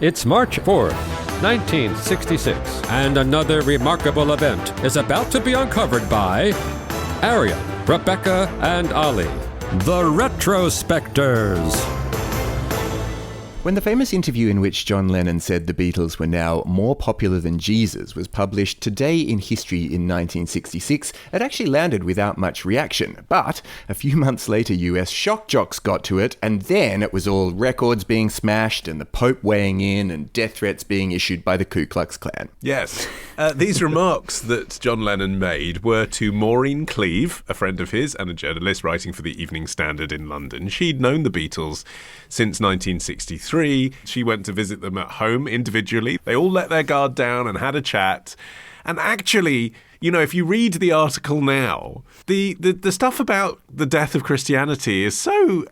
It's March 4th, 1966, and another remarkable event is about to be uncovered by Arion, Rebecca, and Olly, the Retrospectors. When the famous interview in which John Lennon said the Beatles were now more popular than Jesus was published Today in History in 1966, it actually landed without much reaction. But a few months later, US shock jocks got to it, and then it was all records being smashed and the Pope weighing in and death threats being issued by the Ku Klux Klan. Yes. These remarks that John Lennon made were to Maureen Cleave, a friend of his and a journalist writing for the Evening Standard in London. She'd known the Beatles since 1963. She went to visit them at home individually. They all let their guard down and had a chat. And actually, you know, if you read the article now, the stuff about the death of Christianity is so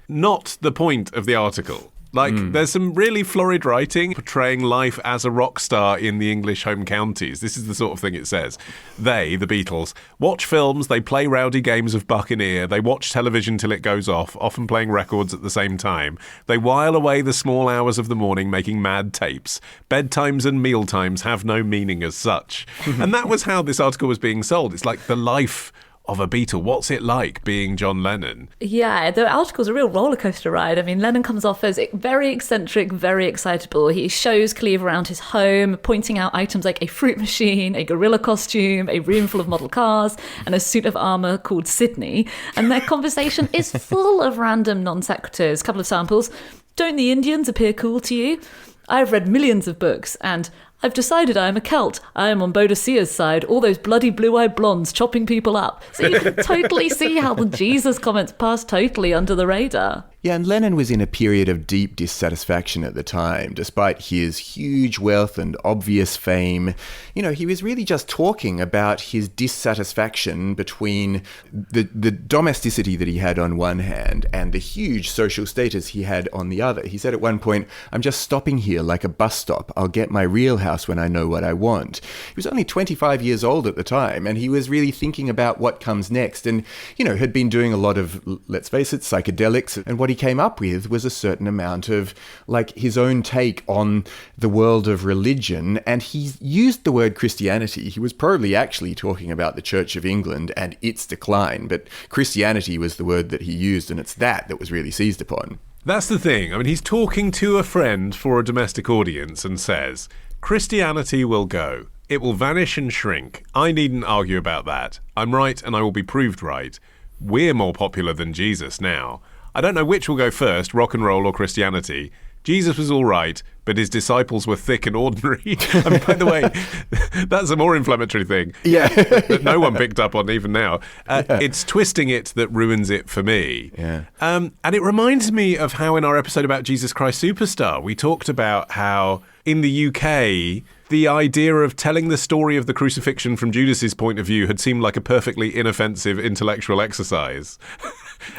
not the point of the article. There's some really florid writing portraying life as a rock star in the English home counties. This is the sort of thing it says. They, the Beatles, watch films, they play rowdy games of buccaneer, they watch television till it goes off, often playing records at the same time. They while away the small hours of the morning making mad tapes. Bedtimes and mealtimes have no meaning as such. And that was how this article was being sold. It's like the life of a Beatle. What's it like being John Lennon? Yeah, the article's a real rollercoaster ride. I mean, Lennon comes off as very eccentric, very excitable. He shows Cleave around his home, pointing out items like a fruit machine, a gorilla costume, a room full of model cars, and a suit of armour called Sydney. And their conversation is full of random non sequiturs. Couple of samples. Don't the Indians appear cool to you? I've read millions of books, and I've decided I am a Celt. I am on Boadicea's side, all those bloody blue-eyed blondes chopping people up. So you can totally see how the Jesus comments passed totally under the radar. Yeah, and Lennon was in a period of deep dissatisfaction at the time. Despite his huge wealth and obvious fame, you know, he was really just talking about his dissatisfaction between the domesticity that he had on one hand and the huge social status he had on the other. He said at one point, "I'm just stopping here like a bus stop. I'll get my real house when I know what I want." He was only 25 years old at the time, and he was really thinking about what comes next and, you know, had been doing a lot of, let's face it, psychedelics. And what he came up with was a certain amount of, like, his own take on the world of religion. And he used the word Christianity. He was probably actually talking about the Church of England and its decline, but Christianity was the word that he used, and it's that was really seized upon. That's the thing. I mean, he's talking to a friend for a domestic audience and says, Christianity will go. It will vanish and shrink. I needn't argue about that. I'm right and I will be proved right. We're more popular than Jesus now. I don't know which will go first, rock and roll or Christianity. Jesus was all right, but his disciples were thick and ordinary. I mean, by the way, that's a more inflammatory thing. Yeah. that no one picked up on even now. It's twisting it that ruins it for me. Yeah. And it reminds me of how in our episode about Jesus Christ Superstar, we talked about how in the UK, the idea of telling the story of the crucifixion from Judas's point of view had seemed like a perfectly inoffensive intellectual exercise.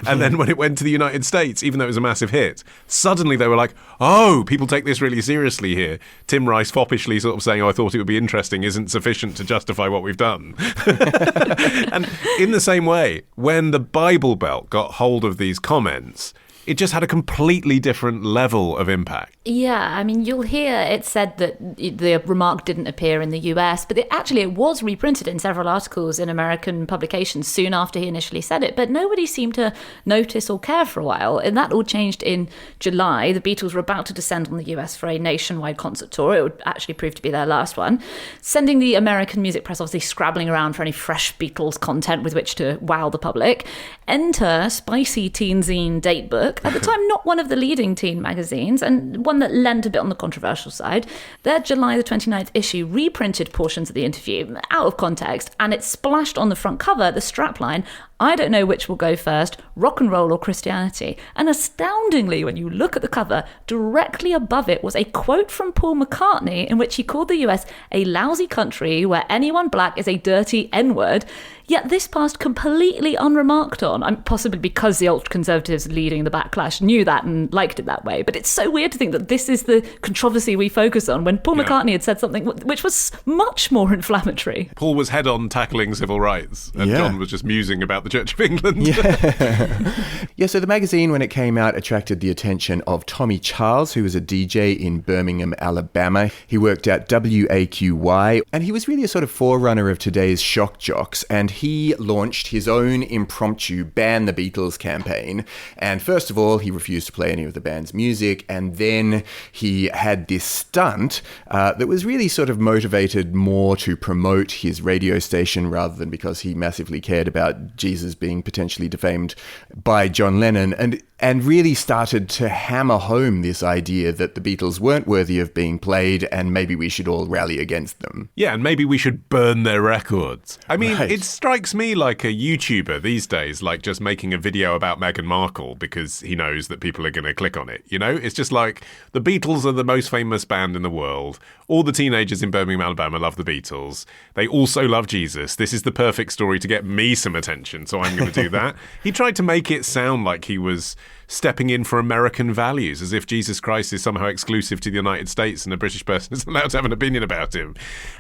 And then when it went to the United States, even though it was a massive hit, suddenly they were like, oh, people take this really seriously here. Tim Rice foppishly sort of saying, oh, I thought it would be interesting isn't sufficient to justify what we've done. And in the same way, when the Bible Belt got hold of these comments, it just had a completely different level of impact. Yeah, I mean, you'll hear it said that the remark didn't appear in the US, but it was reprinted in several articles in American publications soon after he initially said it, but nobody seemed to notice or care for a while. And that all changed in July. The Beatles were about to descend on the US for a nationwide concert tour. It would actually prove to be their last one, sending the American music press obviously scrabbling around for any fresh Beatles content with which to wow the public. Enter spicy teen zine Datebook, at the time not one of the leading teen magazines, and one that leant a bit on the controversial side. Their July the 29th issue reprinted portions of the interview out of context, and it splashed on the front cover the strapline, I don't know which will go first, rock and roll or Christianity. And astoundingly, when you look at the cover, directly above it was a quote from Paul McCartney in which he called the US a lousy country where anyone black is a dirty N-word. Yet this passed completely unremarked on, possibly because the ultra-conservatives leading the backlash knew that and liked it that way. But it's so weird to think that this is the controversy we focus on when Paul McCartney had said something which was much more inflammatory. Paul was head-on tackling civil rights, and John was just musing about the Church of England. Yeah, so the magazine, when it came out, attracted the attention of Tommy Charles, who was a DJ in Birmingham, Alabama. He worked at WAQY, and he was really a sort of forerunner of today's shock jocks, and he launched his own impromptu Ban the Beatles campaign. And first of all, he refused to play any of the band's music, and then he had this stunt that was really sort of motivated more to promote his radio station rather than because he massively cared about Jesus being potentially defamed by John Lennon, and really started to hammer home this idea that the Beatles weren't worthy of being played and maybe we should all rally against them. Yeah, and maybe we should burn their records. I mean, Right. It strikes me like a YouTuber these days, like just making a video about Meghan Markle because he knows that people are going to click on it, you know? It's just like, the Beatles are the most famous band in the world. All the teenagers in Birmingham, Alabama love the Beatles. They also love Jesus. This is the perfect story to get me some attention, so I'm going to do that. He tried to make it sound like he was stepping in for American values, as if Jesus Christ is somehow exclusive to the United States and a British person is allowed to have an opinion about him.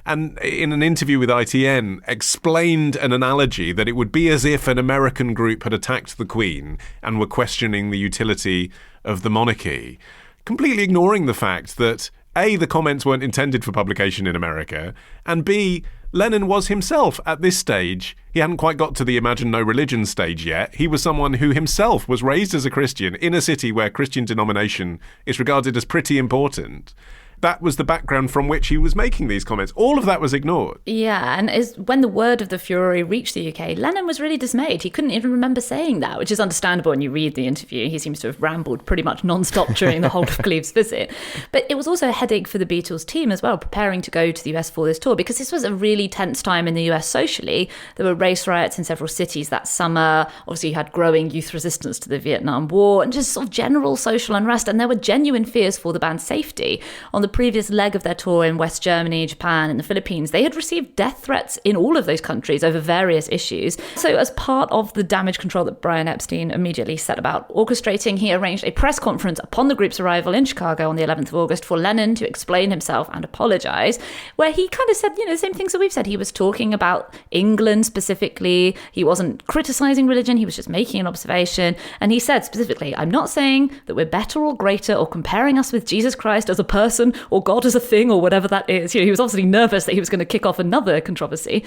And in an interview with ITN, explained an analogy that it would be as if an American group had attacked the Queen and were questioning the utility of the monarchy, completely ignoring the fact that A, the comments weren't intended for publication in America, and B, Lennon was himself at this stage. He hadn't quite got to the Imagine No Religion stage yet. He was someone who himself was raised as a Christian in a city where Christian denomination is regarded as pretty important. That was the background from which he was making these comments. All of that was ignored. Yeah, and when the word of the furore reached the UK, Lennon was really dismayed. He couldn't even remember saying that, which is understandable when you read the interview. He seems to have rambled pretty much non-stop during the whole of Cleave's visit. But it was also a headache for the Beatles team as well, preparing to go to the US for this tour, because this was a really tense time in the US socially. There were race riots in several cities that summer. Obviously, you had growing youth resistance to the Vietnam War and just sort of general social unrest. And there were genuine fears for the band's safety. On the previous leg of their tour in West Germany, Japan, and the Philippines, they had received death threats in all of those countries over various issues. So as part of the damage control that Brian Epstein immediately set about orchestrating, he arranged a press conference upon the group's arrival in Chicago on the 11th of August for Lennon to explain himself and apologise, where he kind of said, the same things that we've said. He was talking about England specifically. He wasn't criticising religion. He was just making an observation. And he said specifically, I'm not saying that we're better or greater or comparing us with Jesus Christ as a person or God as a thing or whatever that is. He was obviously nervous that he was going to kick off another controversy.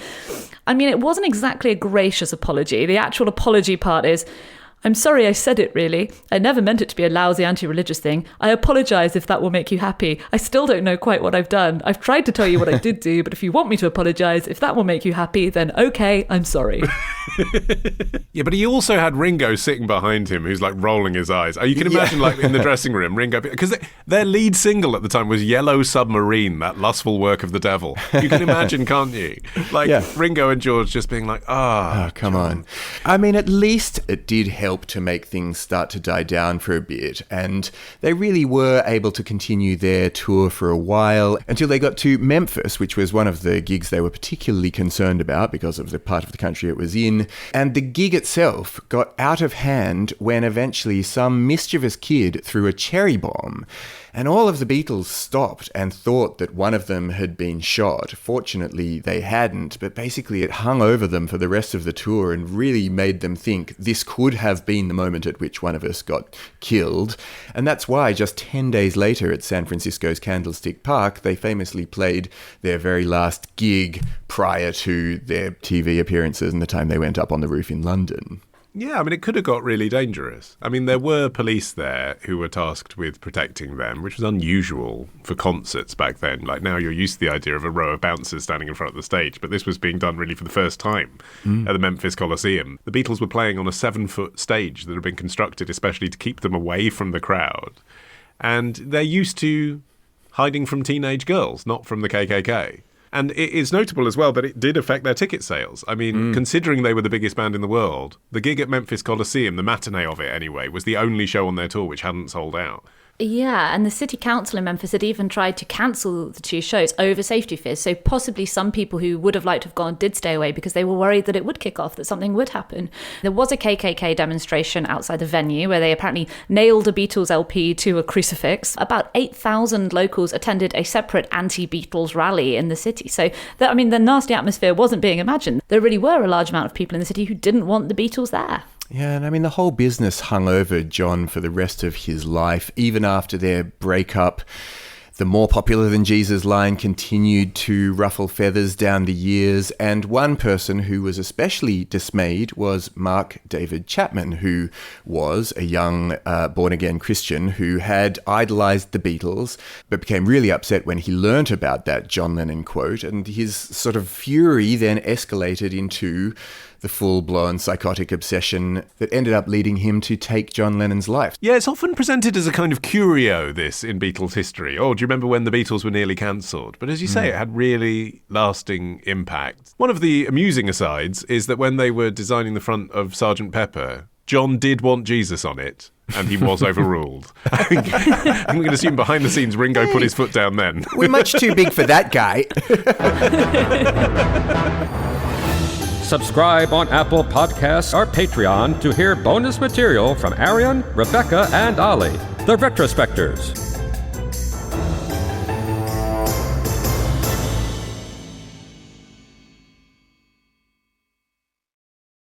I mean, it wasn't exactly a gracious apology. The actual apology part is, I'm sorry I said it, really. I never meant it to be a lousy anti-religious thing. I apologise if that will make you happy. I still don't know quite what I've done. I've tried to tell you what I did do, but if you want me to apologise, if that will make you happy, then okay, I'm sorry. Yeah, but he also had Ringo sitting behind him who's like rolling his eyes. You can imagine like in the dressing room, Ringo, because their lead single at the time was Yellow Submarine, that lustful work of the devil. You can imagine, can't you? Like Ringo and George just being like, oh come on. I mean, at least it did help to make things start to die down for a bit, and they really were able to continue their tour for a while until they got to Memphis, which was one of the gigs they were particularly concerned about because of the part of the country it was in. And the gig itself got out of hand when eventually some mischievous kid threw a cherry bomb. And all of the Beatles stopped and thought that one of them had been shot. Fortunately, they hadn't, but basically it hung over them for the rest of the tour and really made them think this could have been the moment at which one of us got killed. And that's why just 10 days later at San Francisco's Candlestick Park, they famously played their very last gig prior to their TV appearances and the time they went up on the roof in London. Yeah, I mean, it could have got really dangerous. I mean, there were police there who were tasked with protecting them, which was unusual for concerts back then. Like now you're used to the idea of a row of bouncers standing in front of the stage, but this was being done really for the first time at the Memphis Coliseum. The Beatles were playing on a 7-foot stage that had been constructed especially to keep them away from the crowd. And they're used to hiding from teenage girls, not from the KKK. And it is notable as well that it did affect their ticket sales. I mean, considering they were the biggest band in the world, the gig at Memphis Coliseum, the matinee of it anyway, was the only show on their tour which hadn't sold out. Yeah, and the city council in Memphis had even tried to cancel the two shows over safety fears. So possibly some people who would have liked to have gone did stay away because they were worried that it would kick off, that something would happen. There was a KKK demonstration outside the venue where they apparently nailed a Beatles LP to a crucifix. About 8,000 locals attended a separate anti-Beatles rally in the city. So, the nasty atmosphere wasn't being imagined. There really were a large amount of people in the city who didn't want the Beatles there. Yeah, and the whole business hung over John for the rest of his life. Even after their breakup, the more popular than Jesus line continued to ruffle feathers down the years, and one person who was especially dismayed was Mark David Chapman, who was a young born-again Christian who had idolized the Beatles, but became really upset when he learnt about that John Lennon quote, and his sort of fury then escalated into the full-blown psychotic obsession that ended up leading him to take John Lennon's life. Yeah, it's often presented as a kind of curio, this, in Beatles history. Oh, do you remember when the Beatles were nearly cancelled? But as you say, it had really lasting impact. One of the amusing asides is that when they were designing the front of Sgt. Pepper, John did want Jesus on it, and he was overruled. I think we can assume behind the scenes Ringo put his foot down then. We're much too big for that guy. Subscribe on Apple Podcasts or Patreon to hear bonus material from Arion, Rebecca, and Olly, the Retrospectors.